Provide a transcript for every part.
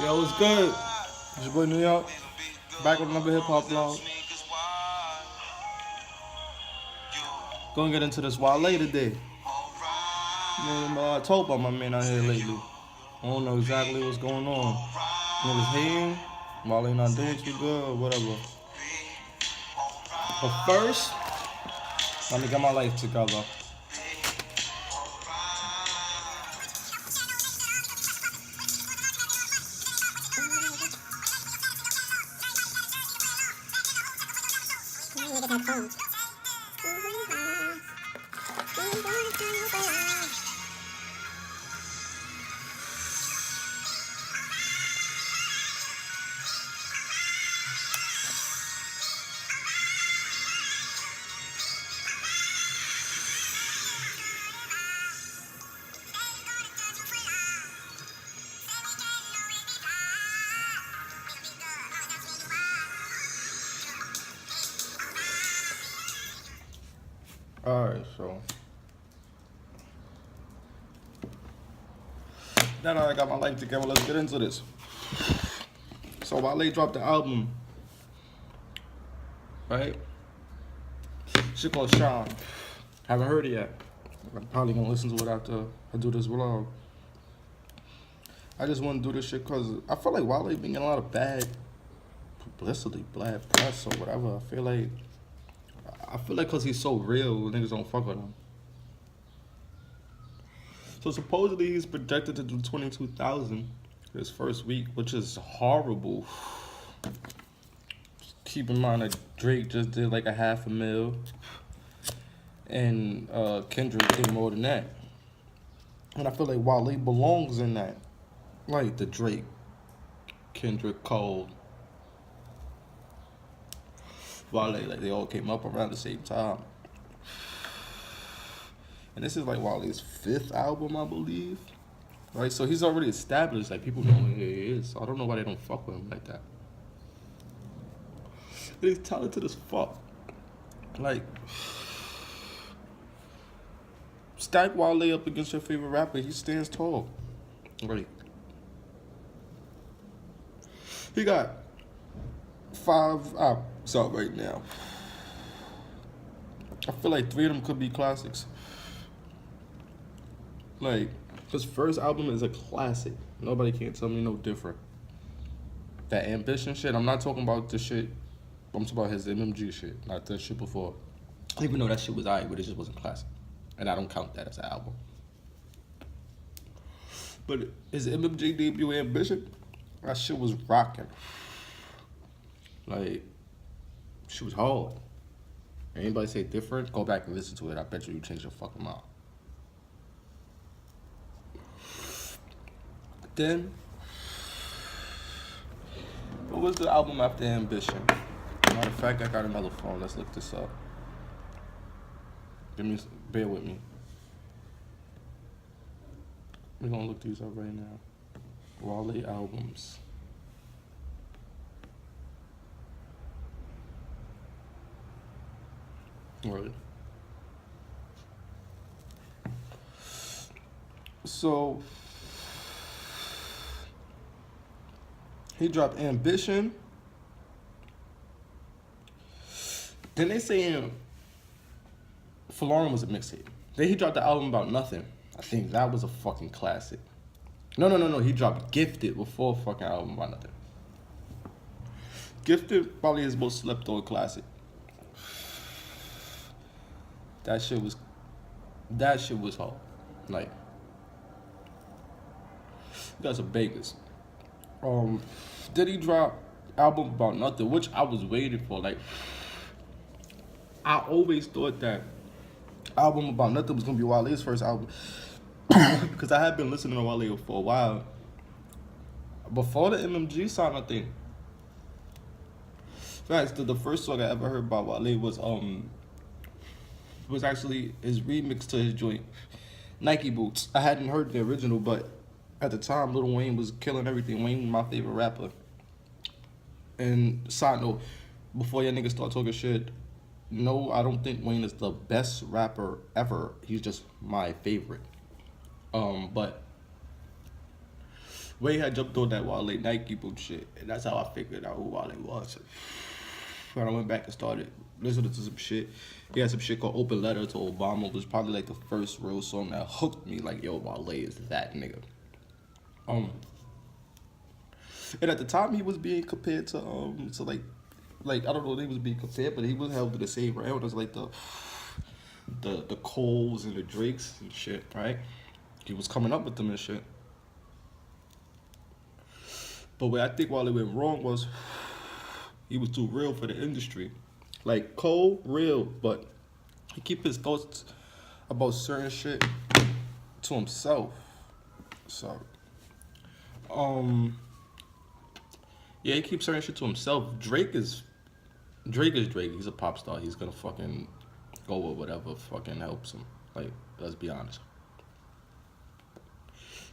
Yo, what's good? It's your boy New York. Back with another hip hop vlog. Gonna get into this Wale today. I told about my man out here lately. I don't know exactly what's going on. Niggas hating. Wale not doing too good or whatever. But first, let me get my life together. Alright, so now that I got my life together, let's get into this. So Wale dropped the album, right? Shit called Sean. Haven't heard it yet. I'm probably gonna listen to it after I do this vlog. I just want to do this shit because I feel like Wale been getting a lot of bad publicity, bad press or whatever. I feel like because he's so real, niggas don't fuck with him. So supposedly he's projected to do 22,000 his first week, which is horrible. Keep in mind that Drake just did like a 500,000, and Kendrick did more than that. And I feel like Wale belongs in that, like the Drake, Kendrick, Cole, Wale, like they all came up around the same time. And this is like Wale's 5th album, I believe. Right, so he's already established, like people know who he is. So I don't know why they don't fuck with him like that. But he's talented as fuck. Like, stack Wale up against your favorite rapper, he stands tall. Right. He got 5 albums out right now. I feel like 3 of them could be classics. Like, his first album is a classic. Nobody can tell me no different. That Ambition shit, I'm not talking about the shit. I'm talking about his MMG shit, not the shit before. Even though that shit was alright, but it just wasn't classic. And I don't count that as an album. But his MMG debut, Ambition, that shit was rocking. Like, she was hard. Anybody say different? Go back and listen to it. I bet you change your fucking mind. Then, what was the album after Ambition? Matter of fact, I got another phone. Let's look this up. Bear with me. We're gonna look these up right now. Wale albums. Right. So he dropped Ambition. Then they saying Lauren was a mixtape. Then he dropped the album about nothing. I think that was a fucking classic. No. He dropped Gifted before fucking album about nothing. Gifted probably his most slept on classic. That shit was hard. Like, you got some bangers. Did he drop album about nothing, which I was waiting for. Like, I always thought that album about nothing was gonna be Wale's first album because I had been listening to Wale for a while before the MMG song. I think. Facts. The first song I ever heard about Wale was actually his remix to his joint Nike Boots. I hadn't heard the original, but at the time, Lil Wayne was killing everything. Wayne was my favorite rapper. And side note, before y'all niggas start talking shit, no, I don't think Wayne is the best rapper ever. He's just my favorite. But Way had jumped on that Wale Nike boot shit, and that's how I figured out who Wale was. When I went back and started listening to some shit, he had some shit called "Open Letter to Obama," which was probably like the first real song that hooked me. Like, yo, Wale is that nigga. And at the time he was being compared to like I don't know if he was being compared, but he was held to the same round as like the Coles and the Drakes and shit, right? He was coming up with them and shit. But where I think Wale went wrong was he was too real for the industry. Like Cole, real, but he keep his thoughts about certain shit to himself. So, yeah, he keeps certain shit to himself. Drake is Drake. He's a pop star. He's gonna fucking go with whatever fucking helps him. Like, let's be honest.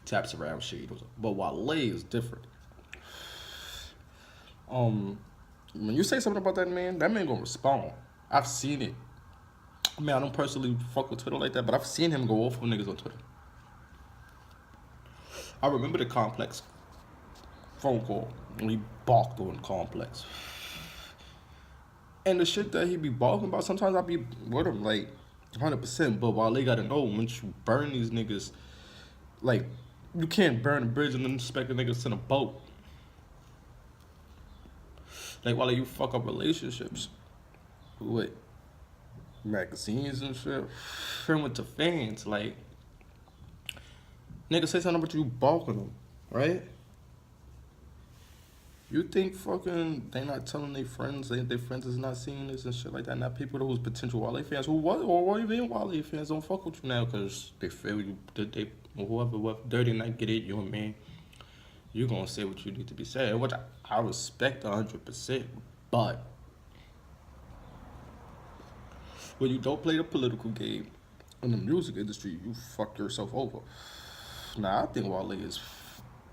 Taps around shit. But Wale is different. When you say something about that man gonna respond. I've seen it. I mean, I don't personally fuck with Twitter like that, but I've seen him go off on niggas on Twitter. I remember the Complex phone call when he balked on Complex. And the shit that he be balking about, sometimes I be with him, like, 100%. But Wale gotta know, once you burn these niggas, like, you can't burn a bridge and then expect the niggas in a boat. Like, while you fuck up relationships with magazines and shit, friend with the fans, like, niggas say something about you balking them, right? You think fucking they not telling their friends, their friends is not seeing this and shit like that? Not people who's potential Wale fans who was or even Wale fans don't fuck with you now because they feel you, whoever dirty night get it, you and man. You gonna say what you need to be said, which I respect 100%. But when you don't play the political game in the music industry, you fuck yourself over. Now I think Wale is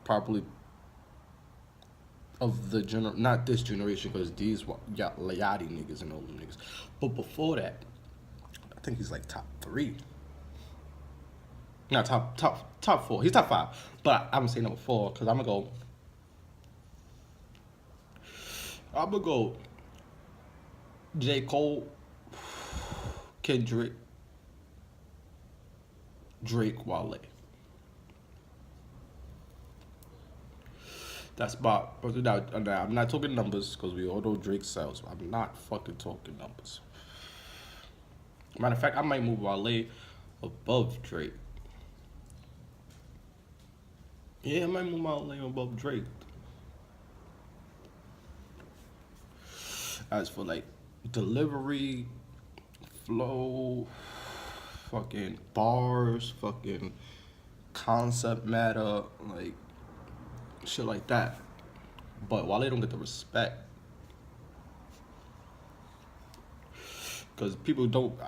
probably of the not this generation because these Yachty niggas and all them niggas, but before that, I think he's like top 3. Not top 4. He's top 5, but I'm gonna say number 4 because I'm gonna go J. Cole, Kendrick, Drake, Wale. That's about. I'm not talking numbers because we all know Drake sells. I'm not fucking talking numbers. Matter of fact, I might move Wale above Drake. Yeah, I might move Wale above Drake. As for like delivery, flow, fucking bars, fucking concept matter, like shit like that. But Wale don't get the respect because people don't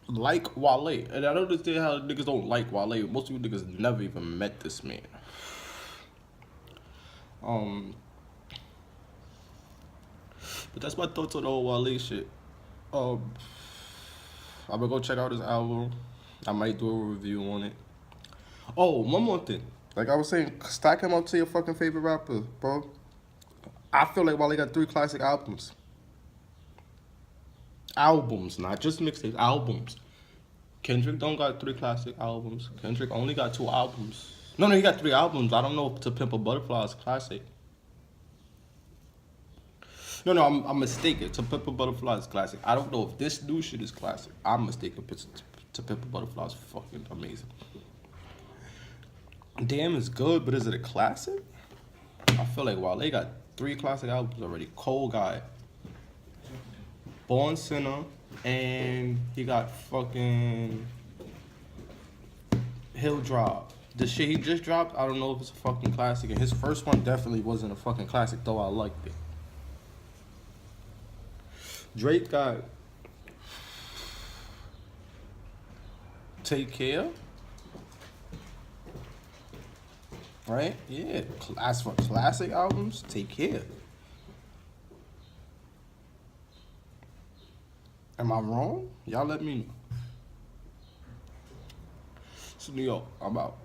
like Wale, and I don't understand how niggas don't like Wale. Most of you niggas never even met this man. But that's my thoughts on the whole Wale shit. I'm gonna go check out his album. I might do a review on it. Oh, one more thing. Like I was saying, stack him up to your fucking favorite rapper, bro. I feel like Wale got 3 classic albums. Albums, not just mixtapes, albums. Kendrick don't got 3 classic albums. Kendrick only got 2 albums. No, he got 3 albums. I don't know if To Pimp a Butterfly is classic. No, I'm mistaken. To Pimp a Butterfly is classic. I don't know if this new shit is classic. I'm mistaken. To Pimp a Butterfly is fucking amazing. Damn is good, but is it a classic? I feel like Wale got 3 classic albums already. Cole got Born Sinner, and he got fucking Hill Drop. The shit he just dropped, I don't know if it's a fucking classic. And his first one definitely wasn't a fucking classic, though I liked it. Drake got Take Care. Right? Yeah. As for classic albums, Take Care. Am I wrong? Y'all let me know. It's New York. I'm out.